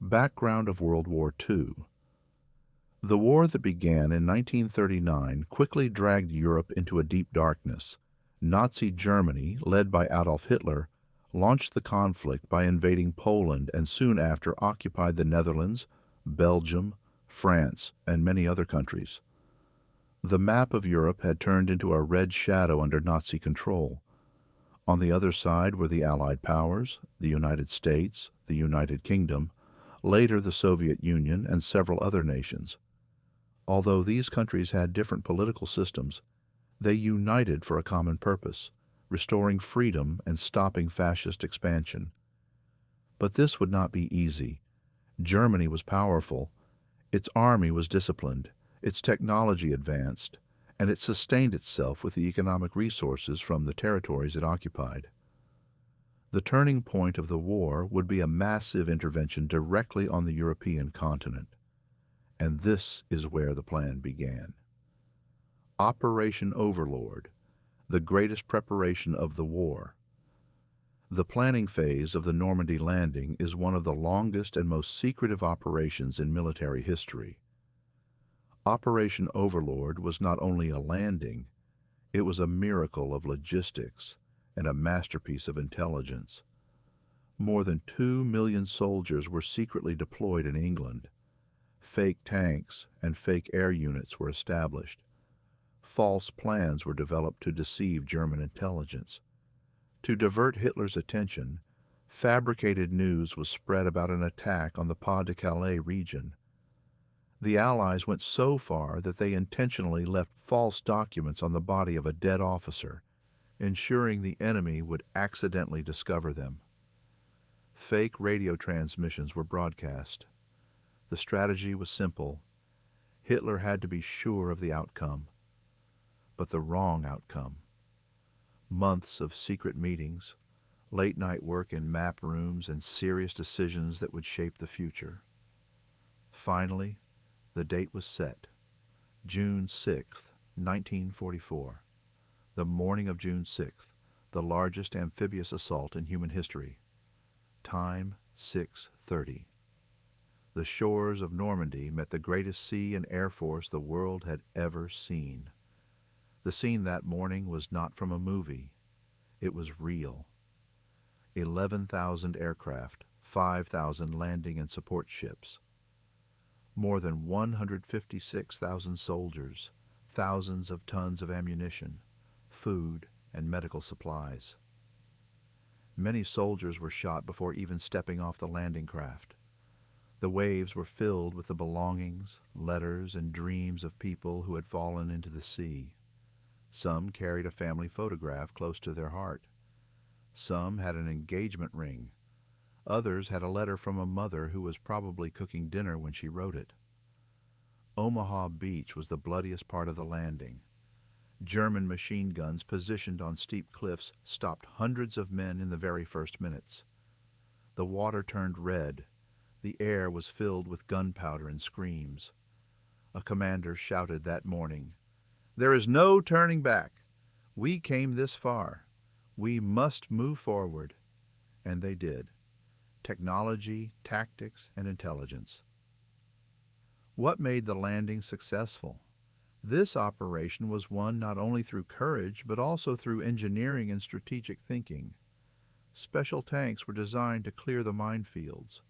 Background of World War II. The war that began in 1939 quickly dragged Europe into a deep darkness. Nazi Germany, led by Adolf Hitler, launched the conflict by invading Poland and soon after occupied the Netherlands, Belgium, France, and many other countries. The map of Europe had turned into a red shadow under Nazi control. On the other side were the Allied powers, the United States, the United Kingdom, later the Soviet Union, and several other nations. Although these countries had different political systems, they united for a common purpose, restoring freedom and stopping fascist expansion. But this would not be easy. Germany was powerful, its army was disciplined, its technology advanced, and it sustained itself with the economic resources from the territories it occupied. The turning point of the war would be a massive intervention directly on the European continent. And this is where the plan began. Operation Overlord, the greatest preparation of the war. The planning phase of the Normandy landing is one of the longest and most secretive operations in military history. Operation Overlord was not only a landing, it was a miracle of logistics and a masterpiece of intelligence. More than 2 million soldiers were secretly deployed in England. Fake tanks and fake air units were established. False plans were developed to deceive German intelligence. To divert Hitler's attention, fabricated news was spread about an attack on the Pas-de-Calais region. The Allies went so far that they intentionally left false documents on the body of a dead officer, ensuring the enemy would accidentally discover them. Fake radio transmissions were broadcast. The strategy was simple. Hitler had to be sure of the outcome, but the wrong outcome. Months of secret meetings, late-night work in map rooms, and serious decisions that would shape the future. Finally, the date was set, June 6, 1944. The morning of June 6th, the largest amphibious assault in human history. Time 6:30. The shores of Normandy met the greatest sea and air force the world had ever seen. The scene that morning was not from a movie. It was real. 11,000 aircraft, 5,000 landing and support ships. More than 156,000 soldiers, thousands of tons of ammunition, food, and medical supplies. Many soldiers were shot before even stepping off the landing craft. The waves were filled with the belongings, letters, and dreams of people who had fallen into the sea. Some carried a family photograph close to their heart. Some had an engagement ring. Others had a letter from a mother who was probably cooking dinner when she wrote it. Omaha Beach was the bloodiest part of the landing. German machine guns positioned on steep cliffs stopped hundreds of men in the very first minutes. The water turned red. The air was filled with gunpowder and screams. A commander shouted that morning, "There is no turning back. We came this far. We must move forward." And they did. Technology, tactics, and intelligence. What made the landing successful? This operation was won not only through courage, but also through engineering and strategic thinking. Special tanks were designed to clear the minefields.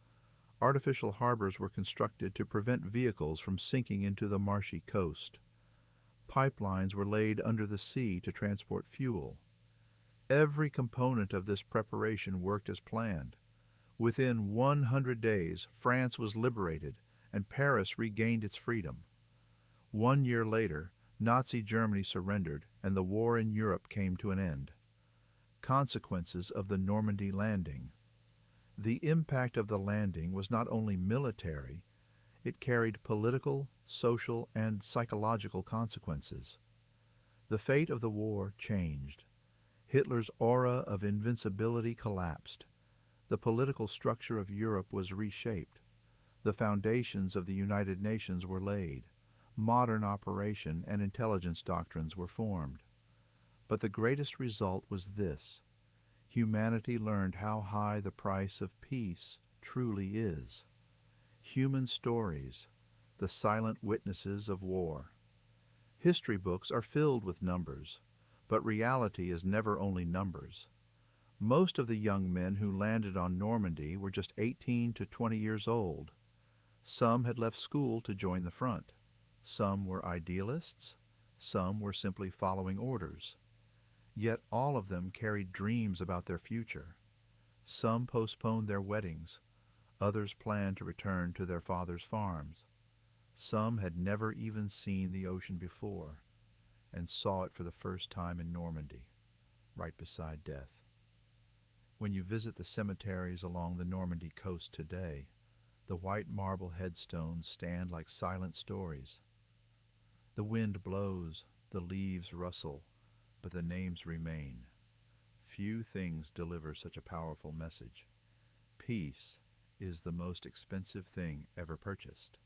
Artificial harbors were constructed to prevent vehicles from sinking into the marshy coast. Pipelines were laid under the sea to transport fuel. Every component of this preparation worked as planned. Within 100 days, France was liberated and Paris regained its freedom. 1 year later, Nazi Germany surrendered and the war in Europe came to an end. Consequences of the Normandy landing. The impact of the landing was not only military, it carried political, social, and psychological consequences. The fate of the war changed. Hitler's aura of invincibility collapsed. The political structure of Europe was reshaped. The foundations of the United Nations were laid. Modern operation and intelligence doctrines were formed. But the greatest result was this: humanity learned how high the price of peace truly is. Human stories, the silent witnesses of war. History books are filled with numbers, but reality is never only numbers. Most of the young men who landed on Normandy were just 18 to 20 years old. Some had left school to join the front. Some were idealists. Some were simply following orders. Yet all of them carried dreams about their future. Some postponed their weddings. Others planned to return to their fathers' farms. Some had never even seen the ocean before and saw it for the first time in Normandy, right beside death. When you visit the cemeteries along the Normandy coast today, the white marble headstones stand like silent stories. The wind blows, the leaves rustle, but the names remain. Few things deliver such a powerful message. Peace is the most expensive thing ever purchased.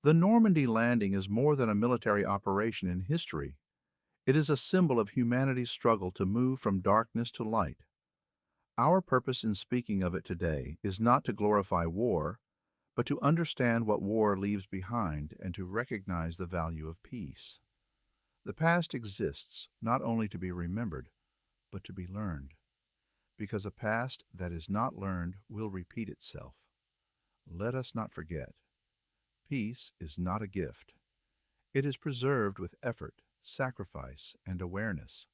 The Normandy landing is more than a military operation in history. It is a symbol of humanity's struggle to move from darkness to light. Our purpose in speaking of it today is not to glorify war, but to understand what war leaves behind and to recognize the value of peace. The past exists not only to be remembered, but to be learned, because a past that is not learned will repeat itself. Let us not forget, peace is not a gift. It is preserved with effort, sacrifice, and awareness.